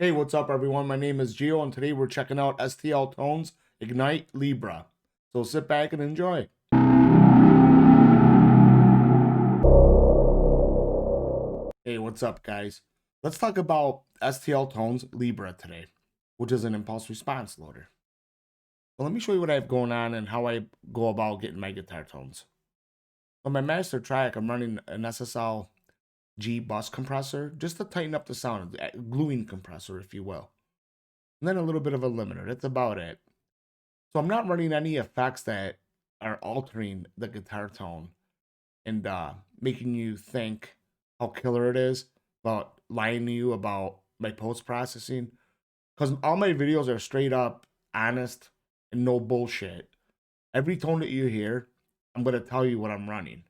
Hey, what's up, everyone? My name is Gio, and today we're checking out STL Tones Ignite Libra. So sit back and enjoy. Hey, what's up, guys? Let's talk about STL Tones Libra today, which is an impulse response loader. So let me show you what I have going on and how I go about getting my guitar tones. On my master track, I'm running an SSL G bus compressor just to tighten up the sound, a gluing compressor, if you will. And then a little bit of a limiter. That's about it. So I'm not running any effects that are altering the guitar tone and making you think how killer it is, but lying to you about my post processing. Because all my videos are straight up honest and no bullshit. Every tone that you hear, I'm gonna tell you what I'm running.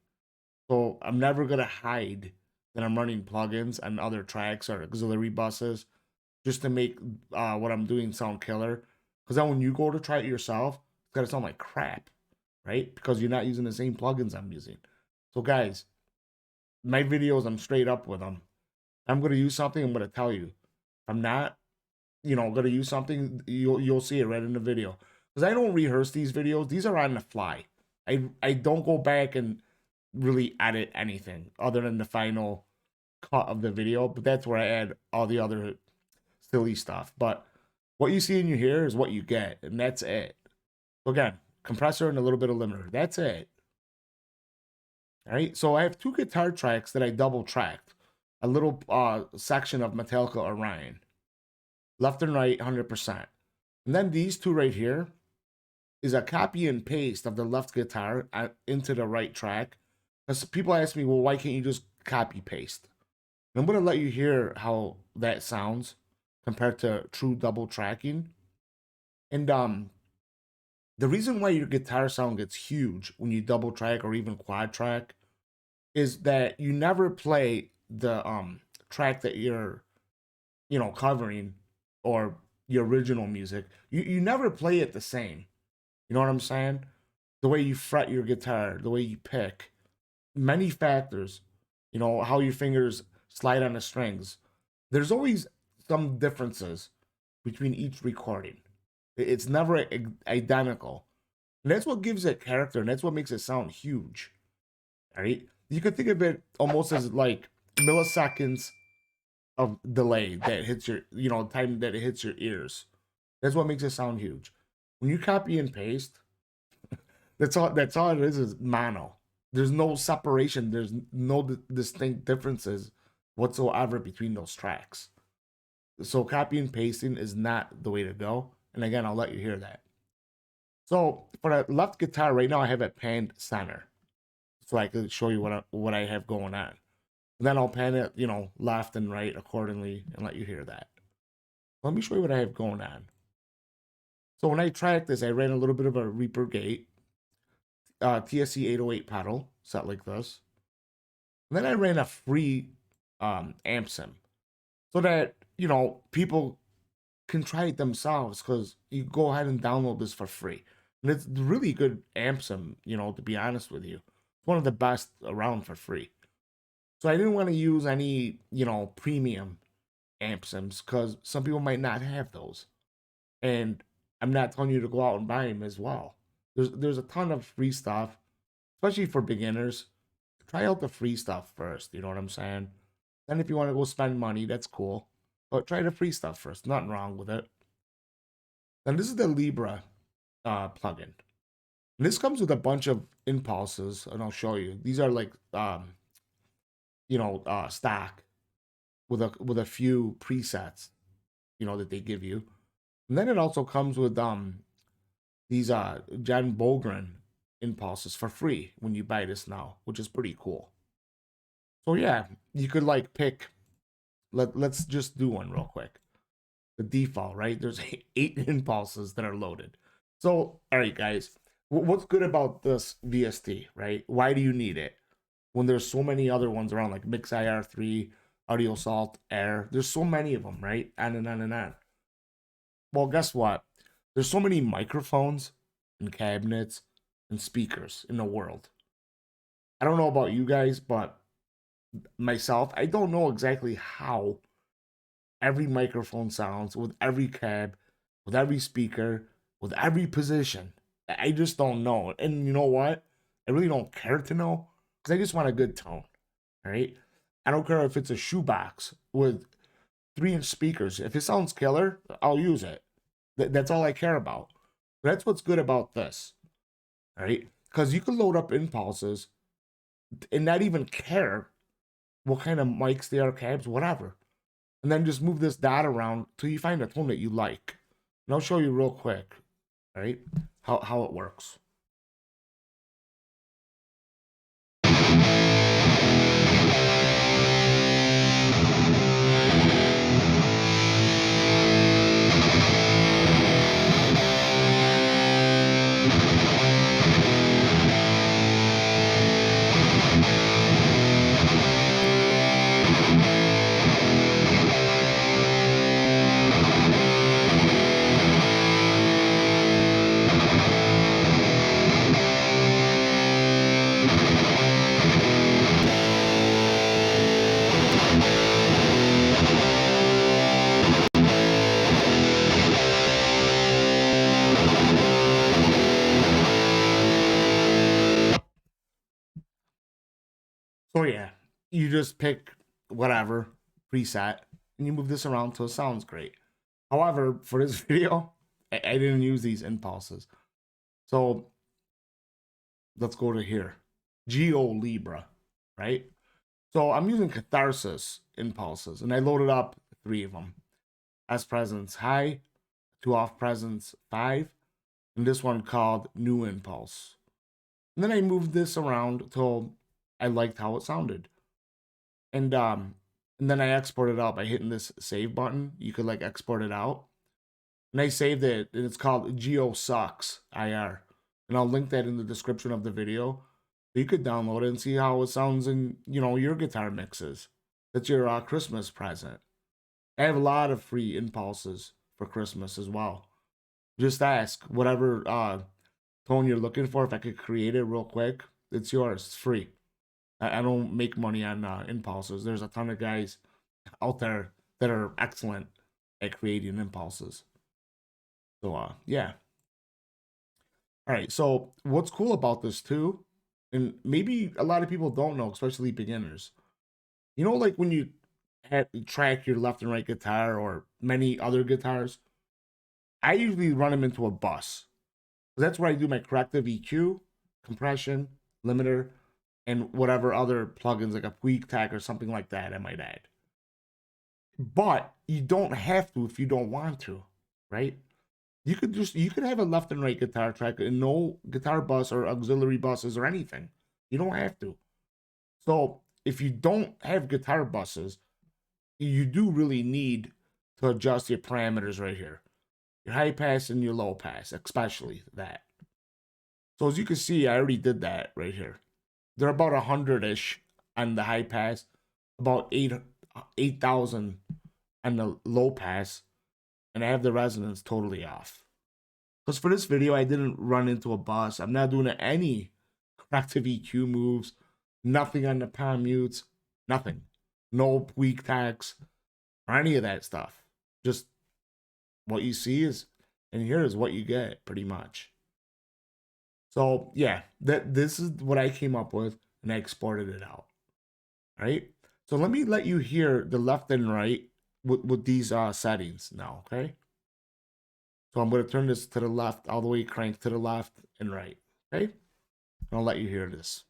So I'm never gonna hide that I'm running plugins and other tracks or auxiliary buses just to make what I'm doing sound killer. Because then when you go to try it yourself, it's gotta sound like crap, right? Because you're not using the same plugins I'm using. So guys, my videos, I'm straight up with them. I'm gonna use something, I'm gonna tell you. If I'm not, gonna use something, you'll see it right in the video. Because I don't rehearse these videos; these are on the fly. I don't go back and really edit anything other than the final cut of the video. But that's where I add all the other silly stuff. But what you see and you hear is what you get, and that's it. So again, compressor and a little bit of limiter. That's it. All right. So I have two guitar tracks that I double tracked. A little section of Metallica Orion, left and right, 100%. And then these two right here is a copy and paste of the left guitar into the right track. Because people ask me, well, why can't you just copy paste? And I'm gonna let you hear how that sounds compared to true double tracking. And the reason why your guitar sound gets huge when you double track or even quad track is that you never play the track that you're covering or your original music. You never play it the same. You know what I'm saying? The way you fret your guitar, the way you pick, many factors, how your fingers slide on the strings. There's always some differences between each recording. It's never identical. And that's what gives it character, and that's what makes it sound huge. Right? You could think of it almost as like milliseconds of delay that hits your, time that it hits your ears. That's what makes it sound huge. When you copy and paste, that's all it is mono. There's no separation, there's no distinct differences whatsoever between those tracks. So copy and pasting is not the way to go. And again, I'll let you hear that. So for the left guitar right now, I have it panned center, so I could show you what I have going on. And then I'll pan it, left and right accordingly, and let you hear that. Let me show you what I have going on. So when I tracked this, I ran a little bit of a Reaper gate, TSC 808 pedal set like this. And then I ran a free amp sim so that people can try it themselves, because you go ahead and download this for free. And it's really good amp sim, to be honest with you. It's one of the best around for free. So I didn't want to use any, premium amp sims because some people might not have those. And I'm not telling you to go out and buy them as well. There's a ton of free stuff, especially for beginners. Try out the free stuff first, you know what I'm saying? Then if you want to go spend money, that's cool. But try the free stuff first. Nothing wrong with it. Then this is the Libra plugin. And this comes with a bunch of impulses, and I'll show you. These are like stock with a few presets, that they give you. And then it also comes with these Jan Bogren impulses for free when you buy this now, which is pretty cool. So yeah, you could like pick. Let's just do one real quick. The default, right? There's 8 impulses that are loaded. So all right, guys, what's good about this VST, right? Why do you need it when there's so many other ones around, like Mix IR3, Audio Salt, Air? There's so many of them, right? On and on and on. Well, guess what? There's so many microphones and cabinets and speakers in the world. I don't know about you guys, but myself, I don't know exactly how every microphone sounds, with every cab, with every speaker, with every position. I just don't know. And you know what? I really don't care to know because I just want a good tone. All right. I don't care if it's a shoebox with 3-inch speakers. If it sounds killer, I'll use it. That's all I care about. That's what's good about this. All right. Because you can load up impulses and not even care what kind of mics they are, cabs, whatever. And then just move this dot around till you find a tone that you like. And I'll show you real quick, all right, how it works. So yeah, you just pick whatever preset and you move this around till it sounds great. However, for this video, I didn't use these impulses. So let's go to here. Geo Libra, right? So I'm using Catharsis impulses, and I loaded up 3 of them. S presence high, 2 off presence 5, and this one called New Impulse. And then I moved this around till I liked how it sounded. And then I exported it out by hitting this save button. You could like export it out. And I saved it, and it's called Geo Sucks IR. And I'll link that in the description of the video. You could download it and see how it sounds in, your guitar mixes. That's your Christmas present. I have a lot of free impulses for Christmas as well. Just ask whatever tone you're looking for. If I could create it real quick, it's yours. It's free. I don't make money on impulses. There's a ton of guys out there that are excellent at creating impulses. So yeah. All right. So what's cool about this too, and maybe a lot of people don't know, especially beginners. Like when you track your left and right guitar or many other guitars, I usually run them into a bus. That's where I do my corrective EQ, compression, limiter, and whatever other plugins like a Puig tag or something like that I might add. But you don't have to if you don't want to, right? You could have a left and right guitar track and no guitar bus or auxiliary buses or anything. You don't have to. So if you don't have guitar buses, you do really need to adjust your parameters right here. Your high pass and your low pass, especially that. So as you can see, I already did that right here. They're about 100-ish on the high pass, about 8,000 on the low pass, and I have the resonance totally off. Because for this video, I didn't run into a bus. I'm not doing any corrective EQ moves, nothing on the palm mutes, nothing. No weak tags or any of that stuff. Just what you see is, and here is what you get, pretty much. So yeah, this is what I came up with, and I exported it out. All right. So let you hear the left and right with these settings now. Okay. So I'm going to turn this to the left, all the way crank to the left and right. Okay. And I'll let you hear this.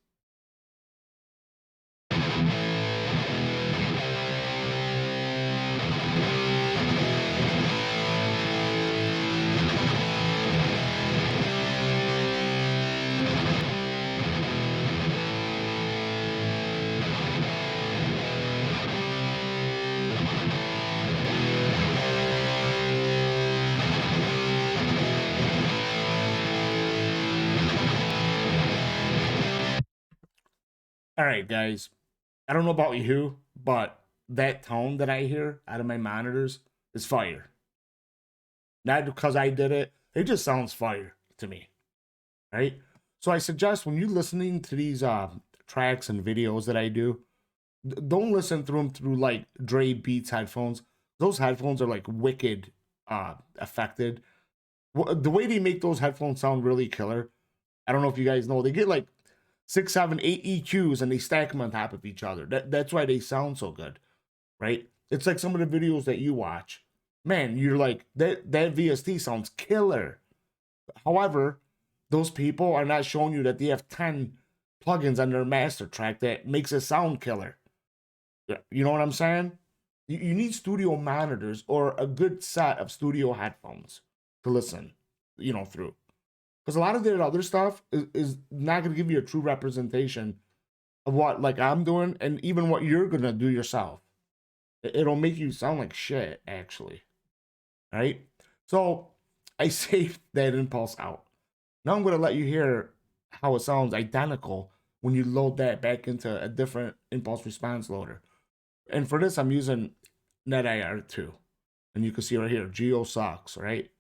All right, guys. I don't know about you, but that tone that I hear out of my monitors is fire. Not because I did it. It just sounds fire to me. Right? So I suggest when you're listening to these tracks and videos that I do, don't listen through them through like Dre Beats headphones. those headphones are like wicked affected. The way they make those headphones sound really killer. I don't know if you guys know, they get like 6, 7, 8 EQs and they stack them on top of each other. That's why they sound so good, right? It's like some of the videos that you watch. Man, you're like, that VST sounds killer. However, those people are not showing you that they have 10 plugins on their master track that makes it sound killer. You know what I'm saying? You need studio monitors or a good set of studio headphones to listen, through. Because a lot of their other stuff is not going to give you a true representation of what, like, I'm doing and even what you're going to do yourself. It'll make you sound like shit, actually. Right? So I saved that impulse out. Now I'm going to let you hear how it sounds identical when you load that back into a different impulse response loader. And for this, I'm using NetIR2. And you can see right here, Geo sucks, right?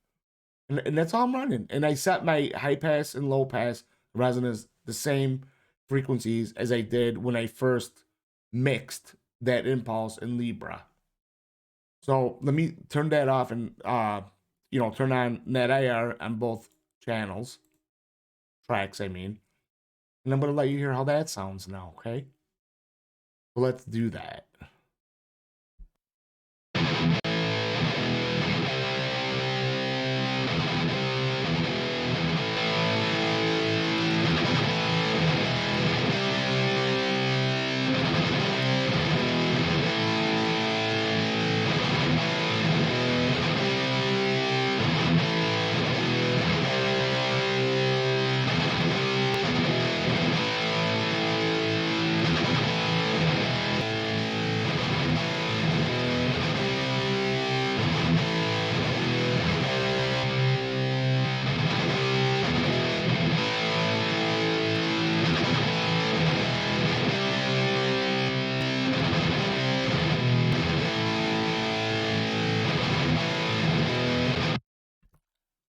And that's all I'm running. And I set my high pass and low pass resonance the same frequencies as I did when I first mixed that impulse in Libra. So let me turn that off and turn on NetIR on both channels. Tracks, I mean. And I'm gonna let you hear how that sounds now, okay? So let's do that.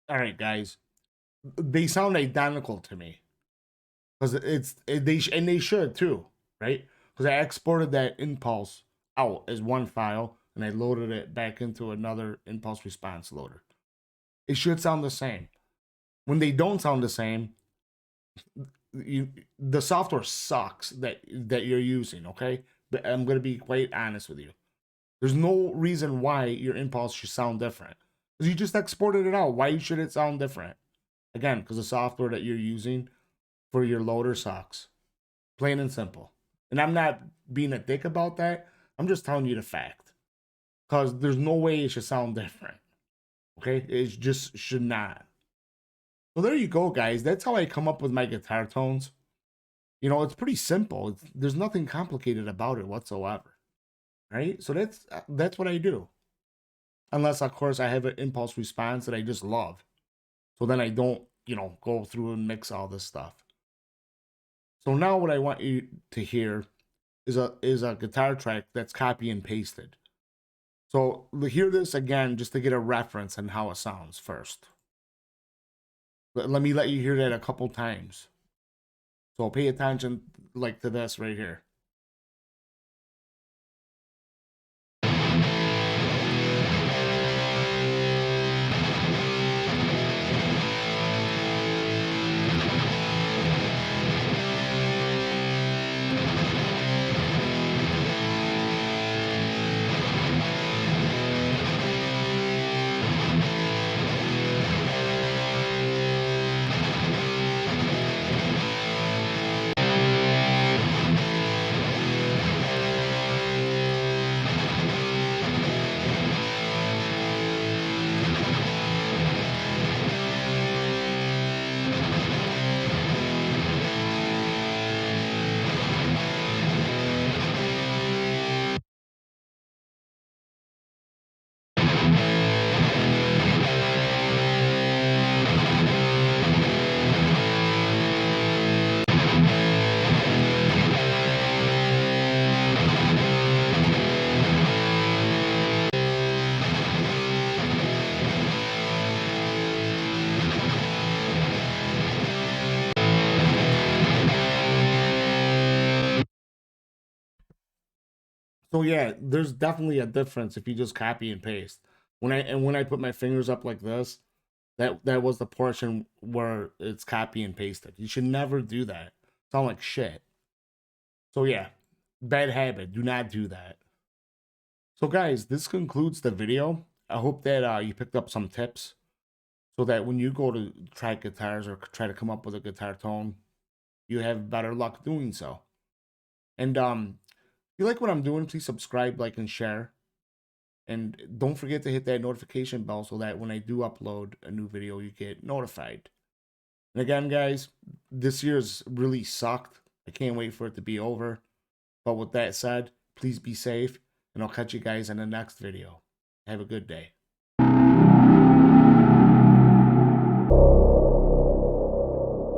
All right, guys, they sound identical to me because they should too, right? Because I exported that impulse out as one file and I loaded it back into another impulse response loader. It should sound the same. When they don't sound the same, the software sucks that you're using. Okay, but I'm gonna be quite honest with you. There's no reason why your impulse should sound different. Because you just exported it out. Why should it sound different? Again, because the software that you're using for your loader sucks. Plain and simple. And I'm not being a dick about that. I'm just telling you the fact. Because there's no way it should sound different. Okay? It just should not. So there you go, guys. That's how I come up with my guitar tones. It's pretty simple. There's nothing complicated about it whatsoever. Right? So that's what I do. Unless, of course, I have an impulse response that I just love. So then I don't, go through and mix all this stuff. So now what I want you to hear is a guitar track that's copy and pasted. So hear this again just to get a reference on how it sounds first. Let me let you hear that a couple times. So pay attention to this right here. So yeah, there's definitely a difference if you just copy and paste. When I put my fingers up like this, that was the portion where it's copy and pasted. You should never do that. Sound like shit. So yeah, bad habit. Do not do that. So guys, this concludes the video. I hope that you picked up some tips so that when you go to try guitars or try to come up with a guitar tone, you have better luck doing so. And if you like what I'm doing, please subscribe, like, and share. And don't forget to hit that notification bell so that when I do upload a new video, you get notified. And again, guys, this year's really sucked. I can't wait for it to be over. But with that said, please be safe, and I'll catch you guys in the next video. Have a good day.